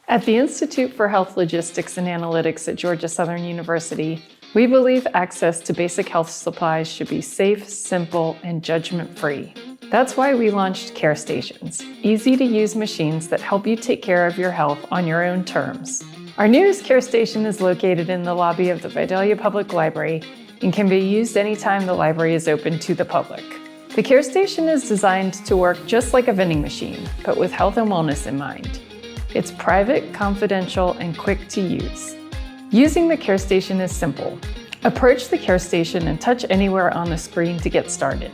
At the Institute for Health Logistics and Analytics at Georgia Southern University, we believe access to basic health supplies should be safe, simple, and judgment-free. That's why we launched Care Stations, easy-to-use machines that help you take care of your health on your own terms. Our newest Care Station is located in the lobby of the Vidalia Public Library and can be used anytime the library is open to the public. The Care Station is designed to work just like a vending machine, but with health and wellness in mind. It's private, confidential, and quick to use. Using the Care Station is simple. Approach the Care Station and touch anywhere on the screen to get started.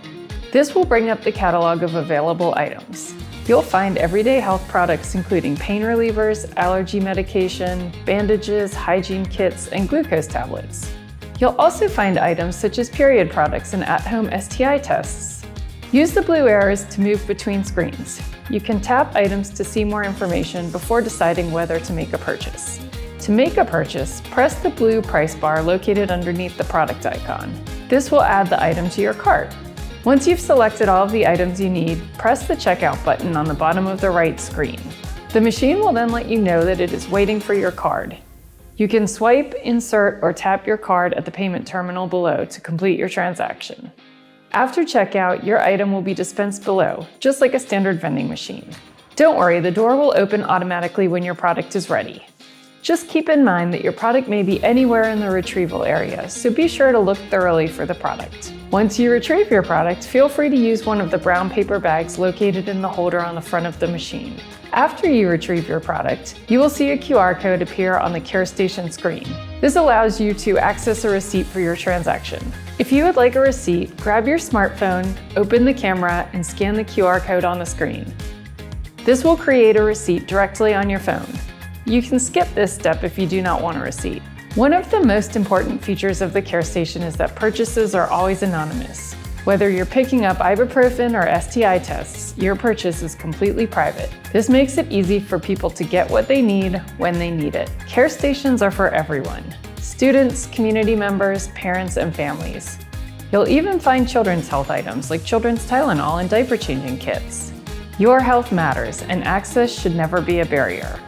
This will bring up the catalog of available items. You'll find everyday health products including pain relievers, allergy medication, bandages, hygiene kits, and glucose tablets. You'll also find items such as period products and at-home STI tests. Use the blue arrows to move between screens. You can tap items to see more information before deciding whether to make a purchase. To make a purchase, press the blue price bar located underneath the product icon. This will add the item to your cart. Once you've selected all of the items you need, press the checkout button on the bottom of the right screen. The machine will then let you know that it is waiting for your card. You can swipe, insert, or tap your card at the payment terminal below to complete your transaction. After checkout, your item will be dispensed below, just like a standard vending machine. Don't worry, the door will open automatically when your product is ready. Just keep in mind that your product may be anywhere in the retrieval area, so be sure to look thoroughly for the product. Once you retrieve your product, feel free to use one of the brown paper bags located in the holder on the front of the machine. After you retrieve your product, you will see a QR code appear on the Care Station screen. This allows you to access a receipt for your transaction. If you would like a receipt, grab your smartphone, open the camera, and scan the QR code on the screen. This will create a receipt directly on your phone. You can skip this step if you do not want a receipt. One of the most important features of the Care Station is that purchases are always anonymous. Whether you're picking up ibuprofen or STI tests, your purchase is completely private. This makes it easy for people to get what they need when they need it. Care Stations are for everyone: students, community members, parents, and families. You'll even find children's health items like children's Tylenol and diaper changing kits. Your health matters, and access should never be a barrier.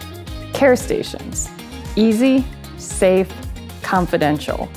Care Stations. Easy, safe, confidential.